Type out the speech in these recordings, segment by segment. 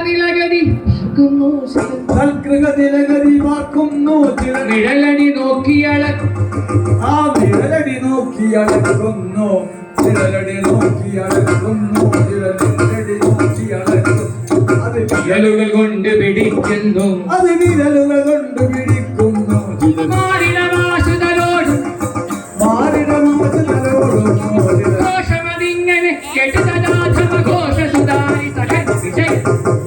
നിഴലടി നോക്കിയളക്കുന്നു അത് വിരലുകൾ കൊണ്ട് പിടിക്കുന്നു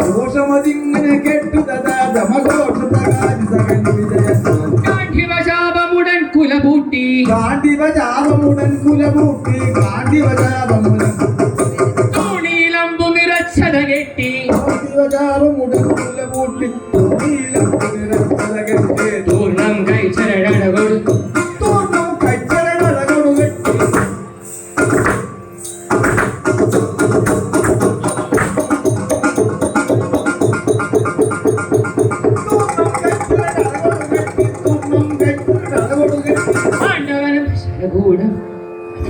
ഘോഷമതിങ്ങനെ ഗാന്ധിവശാപമുടൻ കുലപൂട്ടി തൂണിയിലമ്പു നിറച്ചത കെട്ടി തൂർണം കൈച്ചരടകൊടു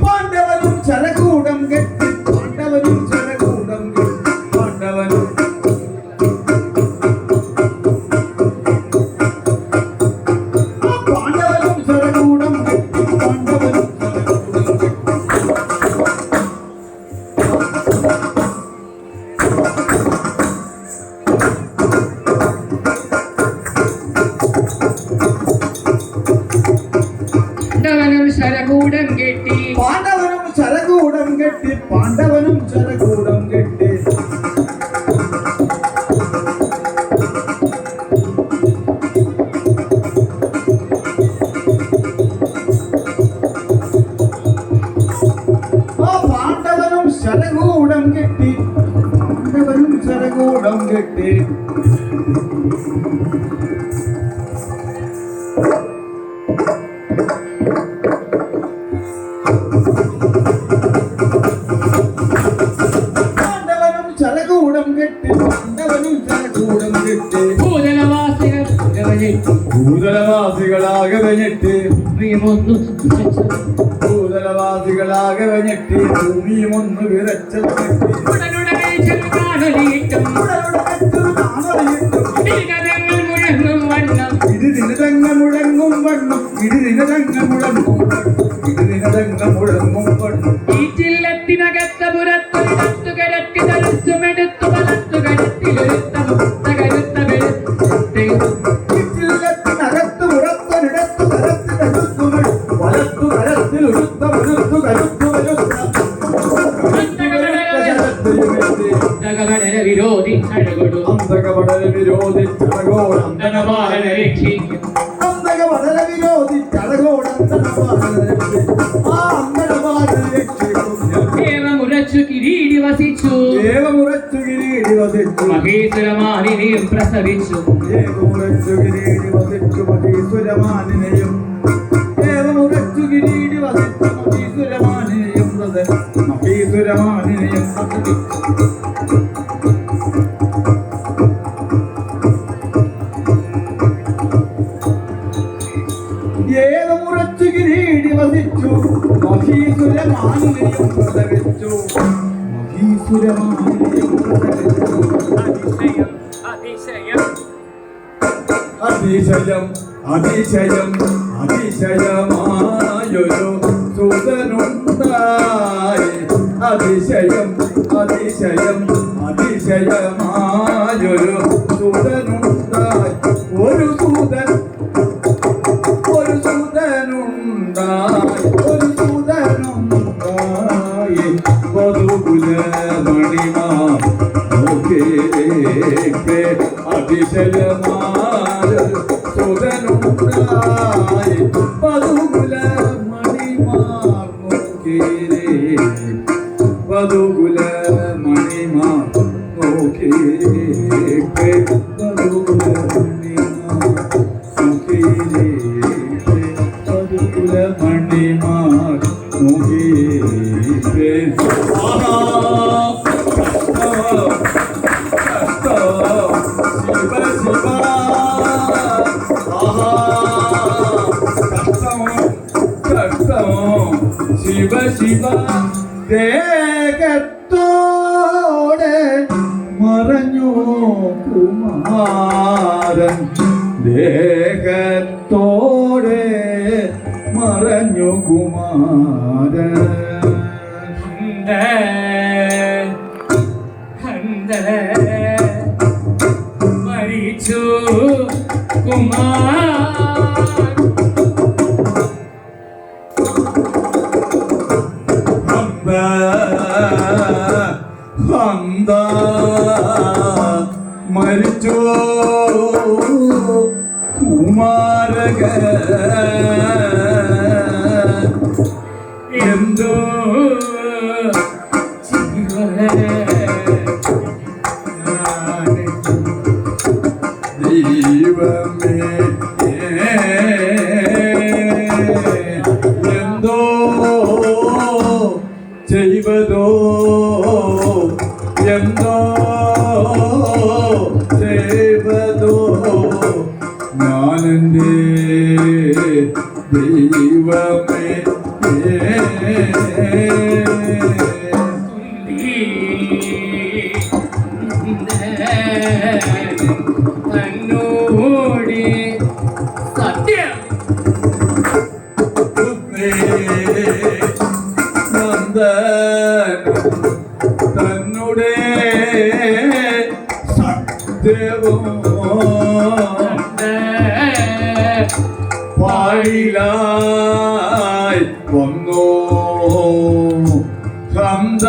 പാണ്ഡവനും ചരകൂടം കെട്ടി പാണ്ഡവനും ചരകൂടം കെട്ടി പാണ്ഡവനും ചരകൂടം കെട്ടി പാണ്ഡവനും ചരകൂടം കെട്ടി പാണ്ഡവനും ചരകൂടം കെട്ടി പാണ്ഡവനും ചരകൂടം കെട്ടി പാണ്ഡവനും ചരകൂടം കെട്ടി പാണ്ഡവനും ചരകൂടം കെട്ടി ഭൂതലവാസികളാകവഞ്ഞിട്ട് ഭൂമിയുമൊന്നു വിറച്ചു ഇടിദിനതങ്ങ മുഴങ്ങും വണ്ണം ഈറ്റില്ലത്തിനകത്ത പുറത്തൊരിടത്തു കരത്തി തലസ്സുമെടുത്തു വലത്തു കരത്തിലൊരുത്തം കരുത്ത വിരോധി ചടകൊടു വിരോധി ചടകോടം ദേവമുറച്ചു കിരീടി വസിച്ചു മഹേശ്വരമാനിനെയും പ്രസവിച്ചു മഹേശ്വരമാനിനെയും ഏവമുറച്ചു കിരീടി വസിച്ചു മഹീസുരമാനിനെയും പ്രസവിച്ചു അതിശയമായൊരു സുതനുണ്ടായി അതിശയമായൊരു സുതനുണ്ടായി ഒരു സുതനുണ്ടായി വധുകുലമണിമാ അതിശയമായൊരു സുതനുണ്ടായി വധുകുലമണിമാർ നോക്കിരേ വധുകുലമണിമാർ നോക്കിരേ വധുകുലമണിമാർ നോക്കിരേ ശിവ ശിവ ദേഹത്തോടെ മറഞ്ഞ മറഞ്ഞു കുമാരൻ ദേഹത്തോടെ മറഞ്ഞു കുമാരൻ മരിച്ചു കുമാർ ഹന്ത മരിച്ചു കുമാരക എന്തോ ദൈവമേ എന്തോ ചെയ്വതോ എന്തോ ചെയ്വതോ ഞാനെൻ്റെ ദൈവമേ തന്നോടി സത്യം തന്നുടേ സത്യവും പാഴിലായി വന്നു ഹന്ത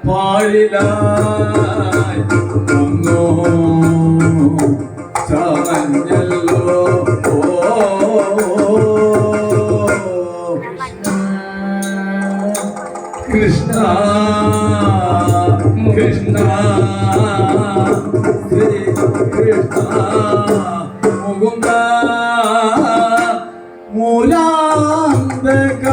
പാഴിലായി വന്നു ചമഞ്ഞല്ലോ കൃഷ്ണ കൃഷ്ണ ശ്രീ കൃഷ്ണ മുകുന്ദ മൂലാന്തക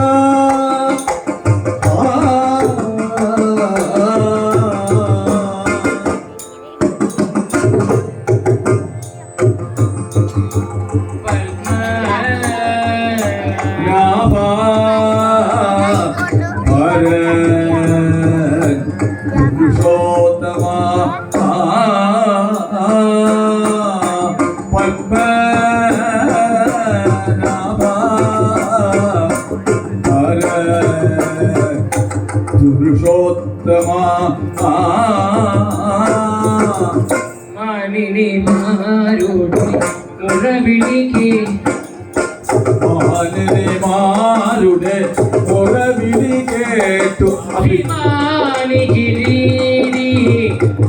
മാനിനിമാരുടെ മുഴവിളിക്ക് മാനിനിമാരുടെ മുഴവിളി കേട്ടു അഭിമാനി ഗിരീരി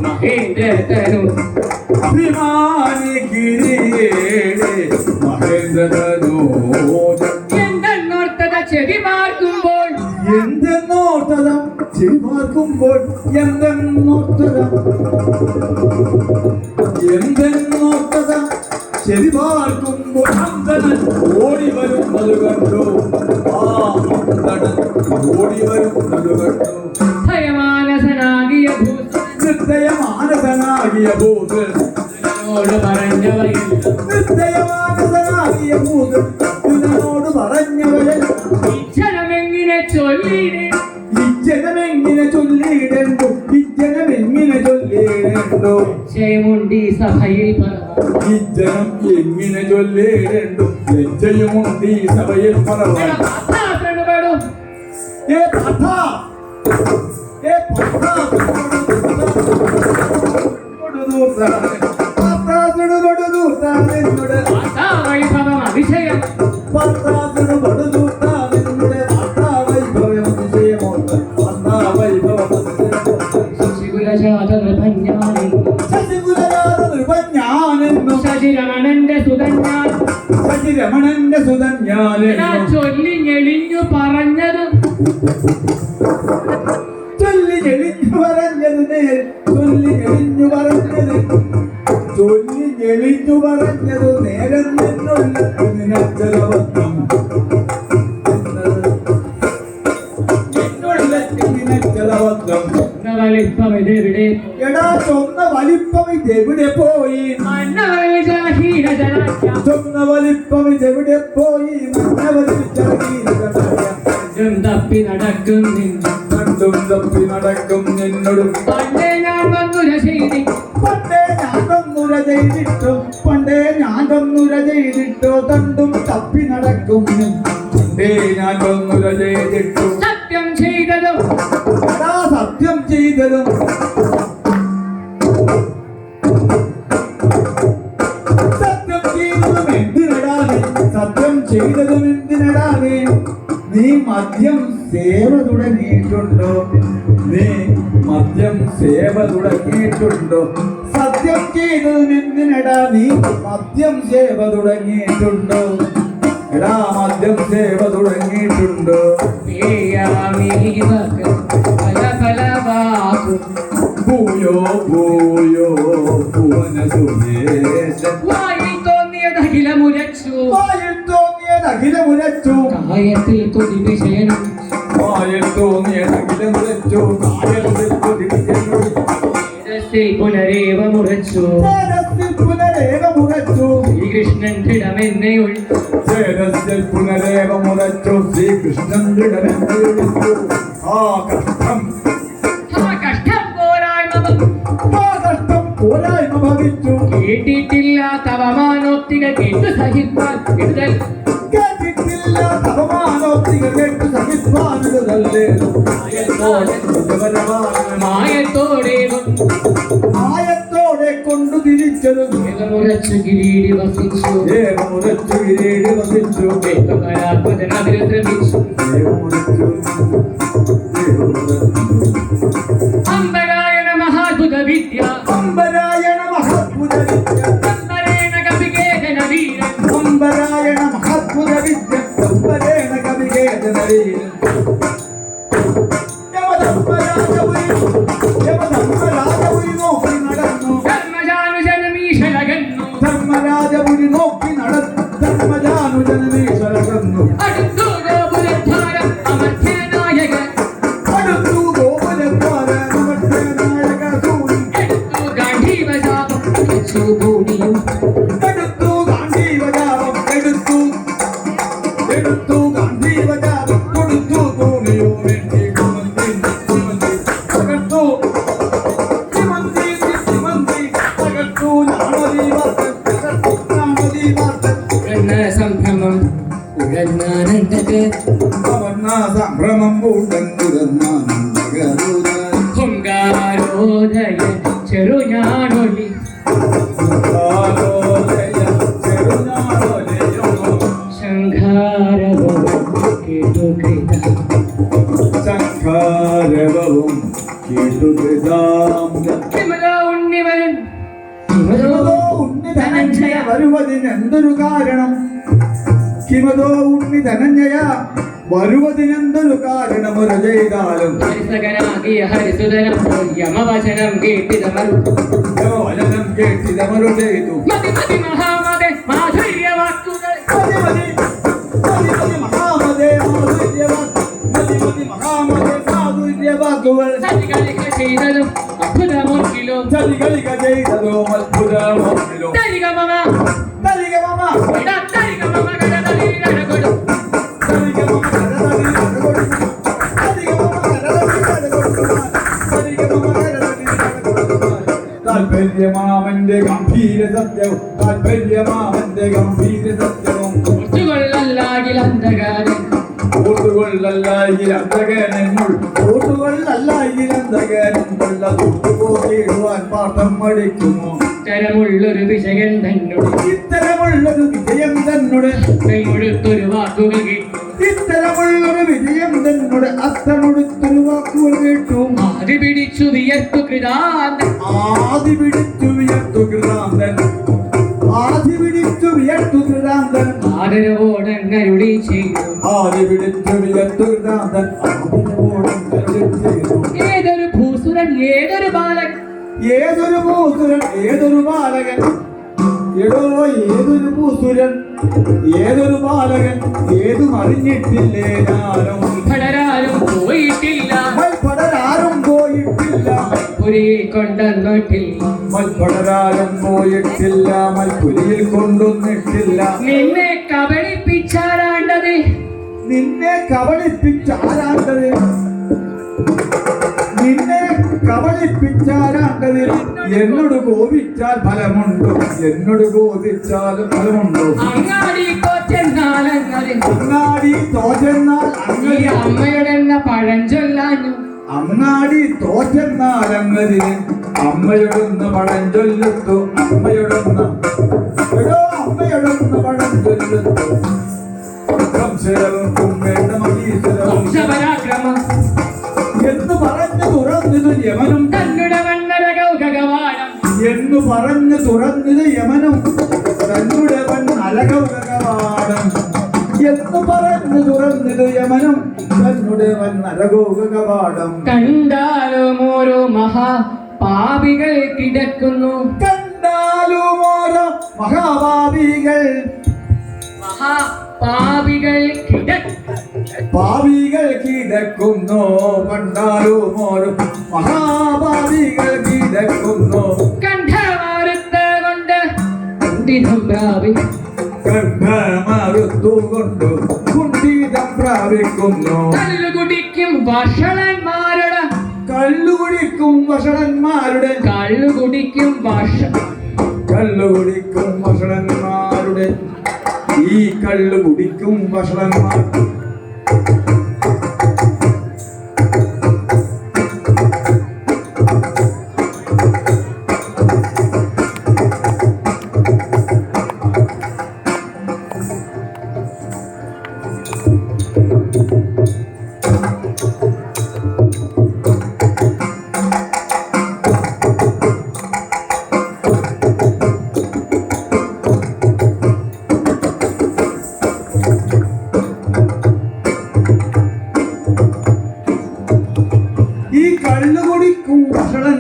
മഹേന്ദ്രതനു അഭിമാനി ഗിരിയേടെ മഹേന്ദ്രനോ എന്തെന്നോർത്തത ചെവി പാർക്കുമ്പോൾ എന്തെന്നോർത്തത ചെവി പാർക്കുമ്പോൾ എന്തെന്നോർത്തത എന്തെന്നോർത്തത ചെവി പാർക്കുമ്പോൾ അന്തനൻ ഓടി വരുന്നത് കണ്ടു ആ അന്തനൻ ഓടി വരുന്നത് കണ്ടു ഭയമാനസനാകിയ ഹൃദയമാനസനാകിയ ഭൂതൻ ഭൂതനോട് പറഞ്ഞവയില്ല ഹൃദയമാനസനാകിയ ഭൂതൻ ഇതിനോട് പറഞ്ഞവയെ ഇച്ഛനമെങ്ങനെ ചൊല്ലിടേ ഇജ്ജനമെങ്ങനെ ചൊല്ലിയിടണ്ടു ഇജ്ജനമെങ്ങനെ ചൊല്ലിയിടണ്ടു ജയമുണ്ടി സഭയിൽ ഇജ്ജനം എങ്ങനെ ചൊല്ലിയിടണ്ടു ലജ്ജയുമുണ്ട് ഈ സഭയിൽ പറവാൻ ഏ പഥ ഏ പഥ വൈഭവം അതിശയം ശശിരമണന്റെ സുതൻ ഞാൻ ചൊല്ലി ഞെളിഞ്ഞു പറഞ്ഞത് ചൊല്ലി ഞെളിഞ്ഞു പറഞ്ഞത് നേരം നിന്നുള്ള നിനച്ചലവത്വം വലിപ്പമിതെവിടെ എടാ ചൊന്ന വലിപ്പം ഇതെവിടെ പോയി ചൊന്ന വലിപ്പം ഇതെവിടെ പോയി തപ്പി നടക്കുന്നില്ല കണ്ടു രണ്ടും തപ്പി നടക്കും നിന്നോടും പണ്ടേ ഞാൻ വന്നുര ചെയ്തി പണ്ടേ ഞാൻ തന്നുര ചെയ്തിട്ടോ തണ്ടും തപ്പി നടക്കും പണ്ടേ ഞാൻ തന്നുര ചെയ്തിട്ടു സത്യം ചെയ്തതും സത്യം ചെയ്തതും സത്യം ചെയ്തതും എന്തിനടാതെ നീ മദ്യം സേവ തുടങ്ങിയിട്ടുണ്ടോ സത്യം ചെയ്തതും എന്തിനടാ നീ മദ്യം സേവ തുടങ്ങിയിട്ടുണ്ടോ എടാ മദ്യം സേവ തുടങ്ങിയിട്ടുണ്ടോ പല പല വാക്കും ഭൂയോ ഭുവന സുരേശൻ വായിൽ തോന്നിയതഖിലമുരച്ചു കായത്തിൽ കൊതി വിഷയനും പുനരേവ മുറച്ചു ശ്രീകൃഷ്ണൻ ദൃഢമെന്നെ ശ്രീകൃഷ്ണൻ കഷ്ടം പോരായ്മ ഭവിച്ചു കേട്ടിട്ടില്ലാത്ത അവമാനോക്തികൾ കേട്ടു സഹിപ്പാൻ വിടുതൽ മായത്തോടെ കൊണ്ടു തിരിച്ചതും മുറച്ചു കിരീടി വസിച്ചു അമ്പരായണ മഹാത്ഭുത വിദ്യ അമ്പരായണ മഹാത്ഭുത വിദ്യ അമ്പരേണ കവികേതന വീരൻ അമ്പരായണ മഹാത്ഭുത വിദ്യ അമ്പരേണ കവികേതന വീരൻ യമധർമ്മരാജപുരി നോക്കി നടന്നു ധർമ്മജാനുജനമീശലകന്നു ധർമ്മരാജപുരി നോക്കി നടന്നു ധർമ്മജാനുജനമീശലകന്നു അടുത്തു ഗോപുരദ്വാരം അമർത്യനായകൻ അടുത്തു ഗോപുരദ്വാരം അമർത്യനായക സൂരി എടുത്തു ഗാന്ധീവജാപം വെച്ചു ഭൂമിയും എടുത്തു ഗാന്ധീവജാപം എടുത്തു ഗാന്ധീവജാപം കൊടുത്തു ഭൂമിയോ സംഭ്രമം ഉഴന്നാനന്ദക്ക് സംഭ്രമം ഹുങ്കാരോദയ ചെറുഞാനൊലി ശംഖാരവം കേട്ടുകൃത ശംഖാരവവും കിമലോ ഉണ്ണിവരൻ ഉണ്ണി ധനഞ്ജയ വരുവതിനെന്തൊരു കാരണം കിമതോ ഉണ്ണി ധനഞ്ജയ വരുവതിനെന്തൊരു കാരണമൊരു ചെയ്താലും ഹരിസകനാകിയ ഹരിസുതനം യമവചനം കേട്ടിതമരു യമവചനം കേട്ടിതമരു ചെയ്തു മതി മതി മഹാമതെ മാധുര്യവാക്കുകൾ മാധുര്യവാക്കുകൾ സതികളിക ചെയ്തതും അത്ഭുതമൊക്കിലോ ചതികളിക ചെയ്തതോ അത്ഭുതമൊക്കിലോ തരികമമ എടാ തരികമമ കടതലീരകൊടു താല്പര്യമാമന്റെ ഗംഭീര സത്യവും താല്പര്യമാമന്റെ ഗംഭീര സത്യവും ഒത്തുകൊള്ളല്ലാകിലന്തകാരൻ ൂട്ടുകൊള്ളല്ലായിരന്തകനുമുള്ള പാഠം മടിക്കുമോ ഇത്തരമുള്ളൊരു വിഷയൻ തന്നോട് ഇത്തരമുള്ളൊരു വിജയം തന്നോട് മുഴുത്തൊരു വാക്കുകൾ കേട്ടു ഇത്തരമുള്ളൊരു വിജയം തന്നോട് അത്തമൊടുത്തൊരു വാക്കുകൾ കേട്ടു ആദി പിടിച്ചു വിയർത്തു കൃതാന്തൻ ആദി പിടിച്ചു വിയർത്തു കൃതാന്തൻ ആദി പിടിച്ചു വിയർത്തു കൃതാന്തൻ ആദരവോടങ്ങരുളി ചെയ്തു ആദി പിടിച്ചു വിയർത്തു കൃതാന്തൻ ആദരവോടങ്ങരുളി ചെയ്തു ഏതൊരു ഭൂസുരൻ ഏതൊരു ബാലകൻ ഏതൊരു ഭൂസുരൻ ഏതൊരു ബാലകൻ എടോ ഏതൊരു ഭൂസുരൻ ഏതൊരു ബാലകൻ ഏതും അറിഞ്ഞിട്ടില്ലേ ഞാനും പടരാലും പോയിട്ടില്ല മൽപടരാരും പോയിട്ടില്ല പുരിയിൽ കൊണ്ടുവന്നിട്ടില്ല മൽപടരാരും പോയിട്ടില്ല മൽപുരിയിൽ കൊണ്ടുവന്നിട്ടില്ല നിന്നെ കബളിപ്പിച്ചാരാണ്ടത് നിന്നെ കബളിപ്പിച്ചാരാണ്ടത് നിന്നെ കബളിപ്പിച്ചാരാണ്ടതിൽ എന്നോട് കോപിച്ചാൽ ഫലമുണ്ടോ? എന്നോട് കോപിച്ചാൽ ഫലമുണ്ടോ? അങ്ങാടി തോറ്റെന്നാലങ്ങളിൽ അങ്ങാടി തോറ്റെന്നാൽ ഈ അമ്മയുടെ പഴഞ്ചൊല്ലാഞ്ഞു. അങ്ങാടി തോറ്റെന്നാലങ്ങതിന് അമ്മയോടൊന്ന് പഴഞ്ചൊല്ലുത്തു. അമ്മയോടൊന്ന് പഴഞ്ചൊല്ലുത്തു. സംശയവും വേണ്ട മഹീശ്വരവും വംശപരാക്രമം എന്ന് പറഞ്ഞു തുറന്നത് യമനും തന്നുടെ വന്നരകൗകവാനം എന്ന് പറഞ്ഞു തുറന്നത് യമനും തന്നുടെ നരകൗകവാടം എന്ന് പറഞ്ഞു തുറന്നത് യമനും തന്നുടെ നരകൗകവാടം. കണ്ടാലും ഓരോ മഹാപാപികൾ കിടക്കുന്നു. കണ്ടാലും ഓരോ മഹാപാപികൾ പാപികൾ കിടക്കുന്നു. കണ്ടാലും ഓരോ മഹാപാപികൾ കിടക്കുന്നു. കണ്ഠമാരുത്ത കൊണ്ട് കുണ്ഠിതം കണ്ഠമറുത്തുകൊണ്ട് കുണ്ഠിതം പ്രാപിക്കുന്നു. കല്ലുകുടിക്കും വഷളന്മാരുടെ കള്ളുകുടിക്കും വഷളന്മാരുടെ കള്ളുകുടിക്കും വഷളന്മാരുടെ ഈ കള്ളുകുടിക്കും വഷളന്മാർ ഈ കള്ളുകുടിക്കും വഷളൻ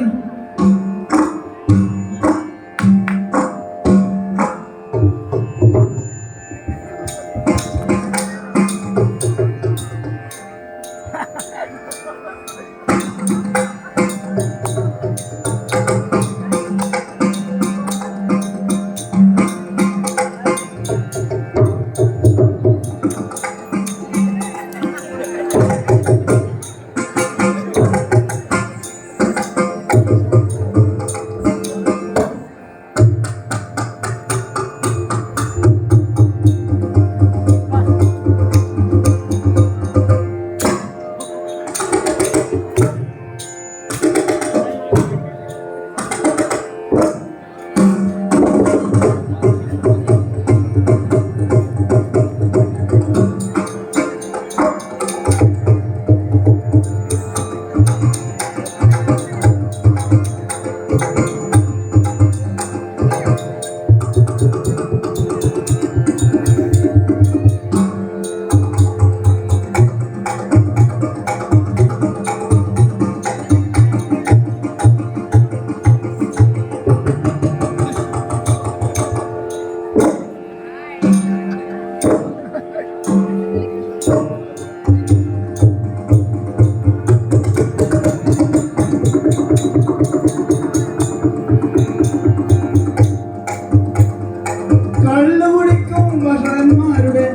കള്ളുകുടിക്കും വഷളന്മാരുടെ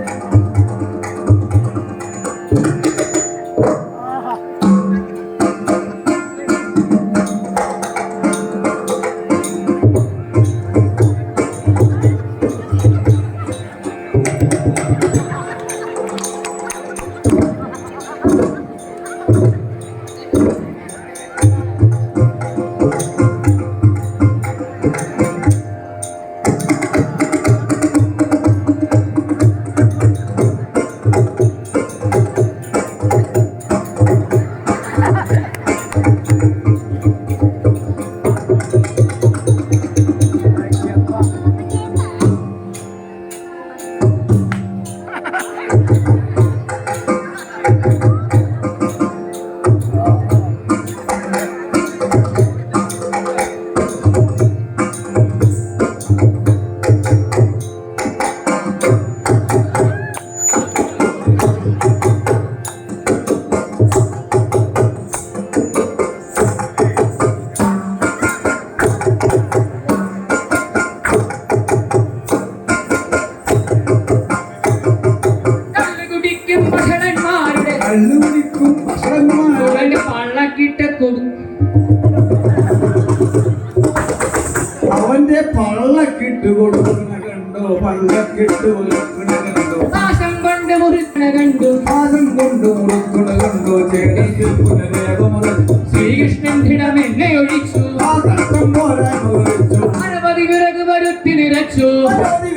പള്ളക്കിട്ട് കൊടുക്കണ കണ്ടോ പള്ളക്കിട്ട് കൊടുക്കണ കണ്ടോ പാസം കൊണ്ട് മുറിക്കണ കണ്ടു പാദം കൊണ്ട് മുറുക്കണ കണ്ടോ ചേരത്തിൽ പുനരേകമുറച്ചു ശ്രീകൃഷ്ണൻ ദൃഢം എന്നെ ഒഴിച്ചു ആ കഷ്ടം പോരാൻ മുറിച്ചു അനവധി വിറക് വരുത്തി നിറച്ചു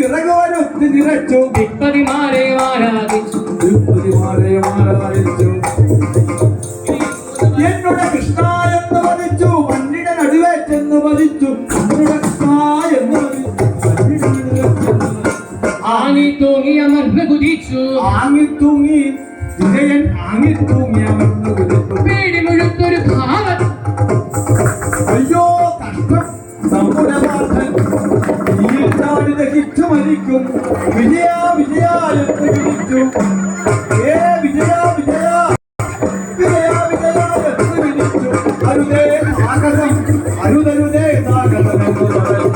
വിറക് വരത്തി നിറച്ചു ദിക്പതിമാരെ ആരാധിച്ചു തിരുപ്പതിമാരെ ആരാധിച്ചു എന്നോട് കൃഷ്ണ എന്ന് വധിച്ചു പണ്ഡിതൻ അടിവേറ്റെന്ന് വധിച്ചു എന്നോട് കൃഷ്ണ എന്ന് വധിച്ചു പണ്ഡിതൻ അടിവേറ്റെന്ന് വധിച്ചു. ആങ്ങി തൂങ്ങി അമർന്ന് കുതിച്ചു ആങ്ങിത്തൂങ്ങി വിജയൻ ആങ്ങിത്തൂങ്ങി അമർന്ന് കുതിച്ചു പേടി മുഴുത്തൊരു ഭാവം അയ്യോ കഷ്ടം നമ്മുടെ പാട്ടൻ ഈ ചാടി ദഹിച്ചു മരിക്കും വിജയ വിജയ എന്ന് വിളിച്ചു ഏ വിജയ വിജയ വിജയ വിജയ എന്ന് വിളിച്ചു അരുതേ സാഗരം അരുതരുതേ സാഗരം എന്ന് പറഞ്ഞു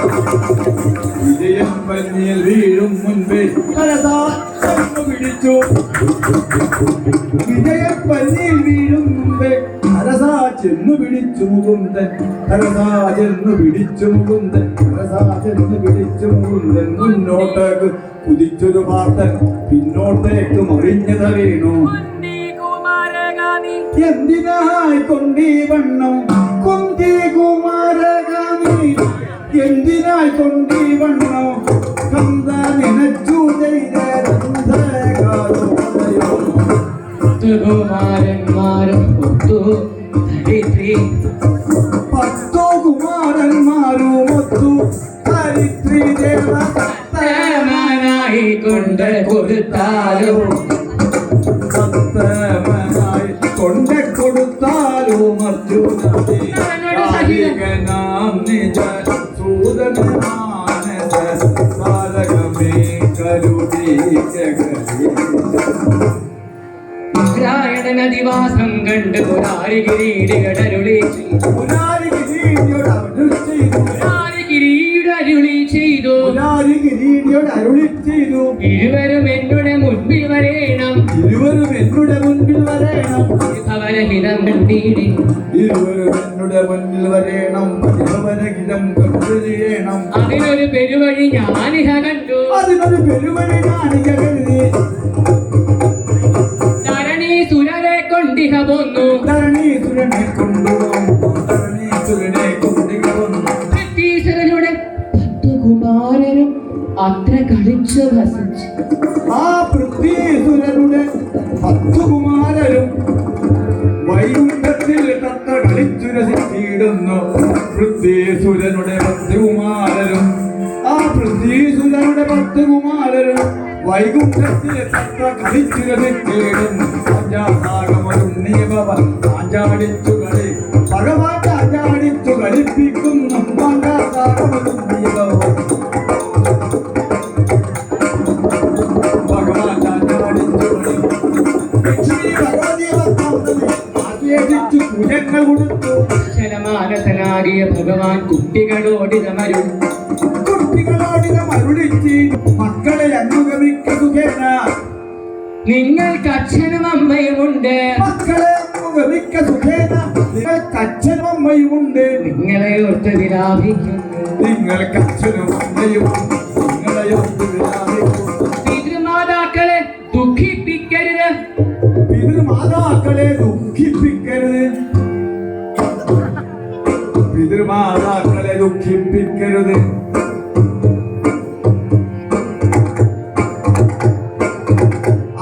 വിജയൻ പന്നിയിൽ വീഴും മുൻപേ തലതാ എന്ന് വിളിച്ചു വിജയൻ പന്നിയിൽ വീഴും മുമ്പേ തലസാ ചെന്നു പിടിച്ചു മുകുന്ദൻ തലസാ ചെന്നു പിടിച്ചു മുകുന്ദൻ തലസാ ചെന്നു പിടിച്ചു മുകുന്ദൻ മുന്നോട്ടേക്ക് കുതിച്ചൊരു പാർത്തൻ പിന്നോട്ടേക്ക് മറിഞ്ഞത് വീണു എന്തിനായി കൊണ്ടീ വണ്ണം കൊണ്ടീ കുമാരകാമി എന്തിനായി കൊണ്ടീ വണ്ണം കന്ത നിനച്ചു ചെയ്ത കുമാരന്മാരും ഒത്തു ധരിത്രി പത്തോ കുമാരന്മാരും ഒത്തു ഹരിത്രി ദേവ സത്തമനായി കൊണ്ട് കൊടുത്താലോ സത്തമനായി കൊണ്ട് കൊടുത്താലും അർജുനാം നിജ സൂദന മാനസ താരകമേ കരുതി ജഗതി നാരായണനദിവാസം കണ്ട് പുരാരികിരീടരുളി ചെയ്തു ഇരുവരും എന്നുടെ മുൻപിൽ വരേണം ഇരുവരും എന്നുടെ മുൻപിൽ വരേണം ഭവനഹിതം കണ്ടീടി ഇരുവരും എന്നുടെ മുൻപിൽ വരേണം ഭവനഹിതം കണ്ടുചെയ്യണം അതിനൊരു പെരുവഴി ഞാനിഹ കണ്ടു അതിനൊരു പെരുവഴി കാണിക കരുതി ധരണീസുരരെ കൊണ്ടിഹ പോന്നു ധരണീസുരനെ കൊണ്ടുവന്നു ധരണീസുരനെ കൊണ്ടുവന്നു പൃഥ്വീശ്വരനുടെ 10 കുമാരരും അത്ര കളിച്ചു വസിച്ചു ആ പൃഥ്വീസുരനുടെ 10 കുമാരരും വൈകുണ്ഠത്തിൽ തത്ത കളിച്ചു രസിച്ചിടുന്നു പൃഥ്വീസുരനുടെ 10 കുമാരരും ആ പൃഥ്വീസുരനുടെ 10 കുമാരരും വൈകുണ്ഠത്തിൽ തത്ത കളിച്ചു രസിച്ചിടുന്നു ആഞ്ചാടിച്ചു കളി ഭഗവാൻ ആഞ്ചാടിച്ചു കളിപ്പിക്കുന്നു ഭഗവാൻ ആഞ്ചാടിച്ചു ആശ്ലേഷിച്ചു പൂജങ്ങൾ കൊടുത്തു അക്ഷരമാനസനാകിയ ഭഗവാൻ കുട്ടികളോടിതമരും കുട്ടികളോടിത മരുളിച്ച് മക്കളെ അനുഗമിക്ക സുഖേന നിങ്ങൾക്ക് അച്ഛനും അമ്മയുമുണ്ട് മക്കളെ അനുഗമിക്ക സുഖേന നിങ്ങൾക്ക് അച്ഛനും അമ്മയുമുണ്ട് നിങ്ങളെ ഓർത്ത് വിലാപിക്കുന്നു നിങ്ങൾക്ക് അച്ഛനും അമ്മയും നിങ്ങളെ ഓർത്ത് വിലാപിക്കുന്നു പിതൃമാതാക്കളെ ദുഃഖിപ്പിക്കരുത് പിതൃമാതാക്കളെ ദുഃഖിപ്പിക്കരുത് പിതൃമാതാക്കളെ ദുഃഖിപ്പിക്കരുത്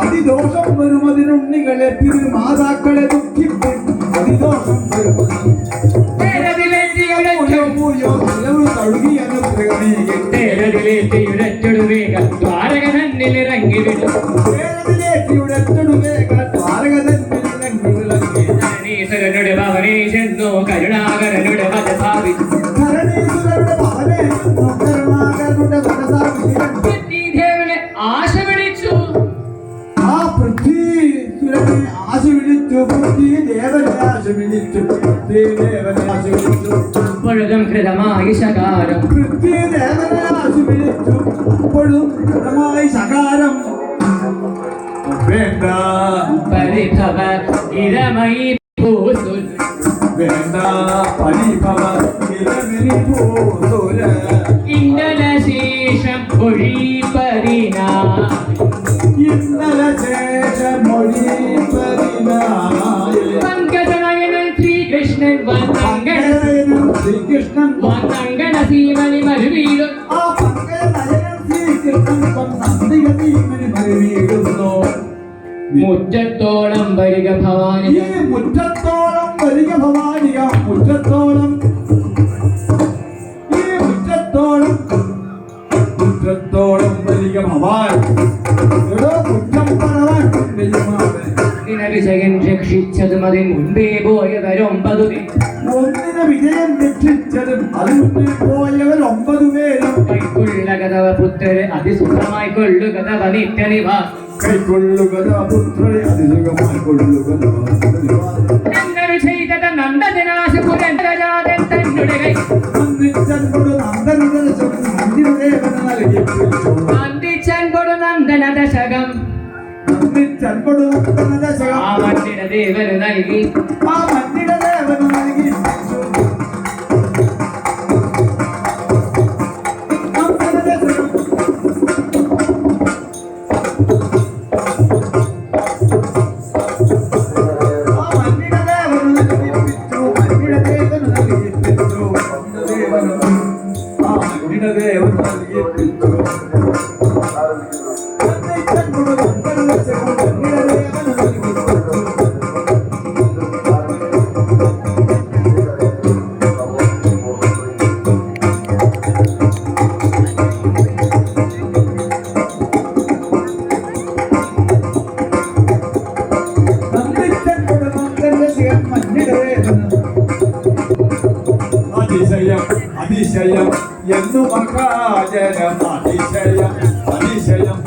അതിദോഷം വരുമതിനുണ്ണികളെ പിതൃമാതാക്കളെ ദുഃഖിപ്പിക്കും അതിദോഷം ദ്വാരകനിറങ്ങി വിടും ധരണീശ്വരനുടെ ഭവനേ ചെന്നു കരുണാകരനുടെ വധ സാധിച്ചു പൃഥ്വിദേവനെ ആശ വിളിച്ചു ആ പൃഥ്വീശ്വരനെ ആശ വിളിച്ചു പൃഥ്വിദേവനെ ആശ വിളിച്ചു പൃഥ്വിദേവനെ ആശ വിളിച്ചു അപ്പോഴും കൃതമായി ശകാരം പൃഥ്വിദേവനെ ആശ വിളിച്ചു അപ്പോഴും കൃതമായി ശകാരം വേണ്ട പരിഭവ ഇരമയി ഭൂസുൽ വേണ്ട പരിഭവ ഇരമിനി ഭൂസുര ഇന്ദ്രശീ മൊഴിപ്പതിനാ ഇന്നലെ ശേഷ മൊഴി പതിനായിരം പങ്കജനയനൻ ശ്രീകൃഷ്ണൻ ശ്രീകൃഷ്ണൻ വന്നങ്കണ സീമനി മരുവീടും ആ പങ്കജനയനൻ ശ്രീകൃഷ്ണൻ നന്ദിക തീമനി മരുവീടുന്നു മുറ്റത്തോളം വരിക ഭവാനി ഈ മുറ്റത്തോളം വരിക ഭവാനിക മുറ്റത്തോളം ഈ മുറ്റത്തോളം വരിക ഭവാൻ എടോ മുറ്റം പറവാൻ വിജയൻ രക്ഷിച്ചതും അതിന് മുൻപേ പോയവരൊമ്പതു ഒന്നിനെ വിജയം രക്ഷിച്ചതും അത് മുന്നിൽ പോയവർ 9 പേരും കൈക്കുള്ള കഥവ പുത്രരെ അതിസുഖമായി കൊള്ളുക തവ നിത്യനിവ കൈക്കൊള്ളുക പുത്രരെ അതിസുഖമായി കൊള്ളുക എന്നൊരു ചെയ്തത നന്ദജനാശപുരൻ രാജാതൻ തന്നുടെ കൈ നന്ദിച്ചൻ കൊടു നന്ദന ദശകം ആ മണ്ണിട ദേവന് നൽകി അതിശയം എന്നു മഹാജനം അതിശയം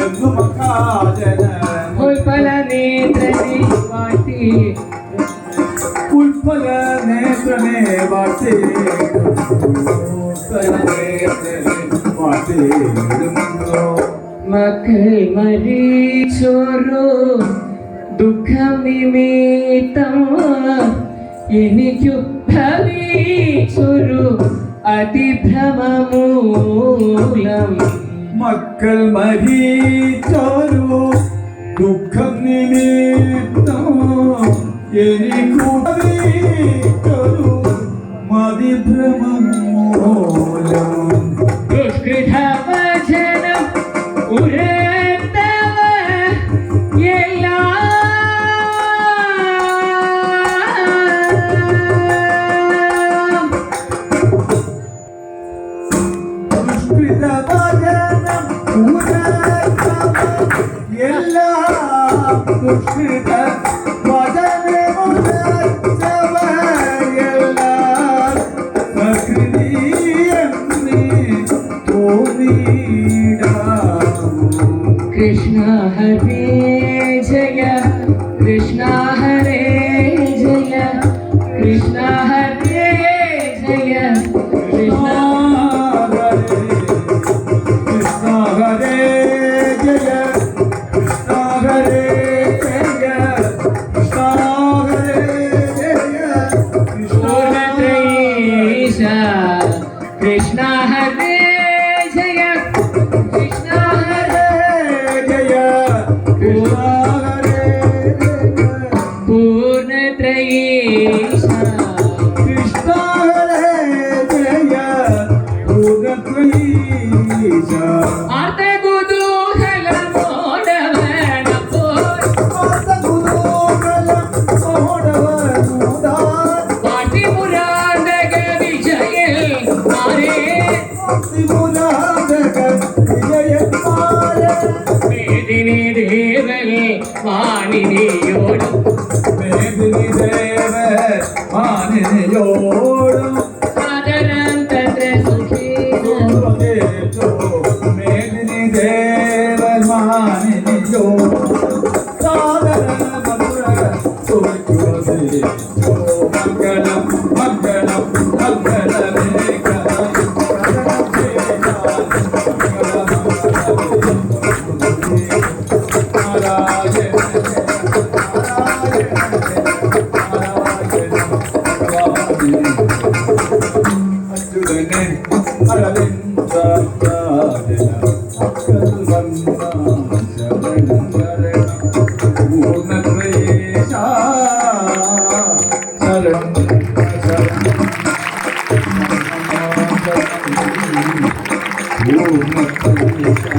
എന്നു മഹാജനം ഉൽപ്പല നേത്രനെ വാട്ടി ഉൽപ്പല നേത്രനെ വാട്ടി മക്കൾ മരിച്ചോരോ ദുഃഖം നിമിത്തം എനിക്കു ഭവിച്ചൊരു അതിഭ്രമമൂലം മക്കൾ മരിച്ചോരോ ദുഃഖം നിമിത്തം എനിക്കു ഭവിച്ചൊരു മതിഭ്രമം മൂലം ദുഷ്കൃതവചനം ഉരത്തവ ദുഷ്കൃത കൃഷ്ണ ഹരേ ജയ കൃഷ്ണ ഹരേ ജയ കൃഷ്ണ ഹരേ ജയ കൃഷ്ണ കൃഷ്ണ ഹരേ ജയ കൃഷ്ണ ഹരേ ജയ പൂർണ്ണത്രയീശ കൃഷ്ണ ഹരേ ജയ പൂർണ്ണത്രയീശ പാട്ടിപുരാന്തക വിജയ അച്യുതനെ അരവിന്ദ പൂർണ്ണപ്രേശ ശരണം പൂർണ്ണപ്രേശ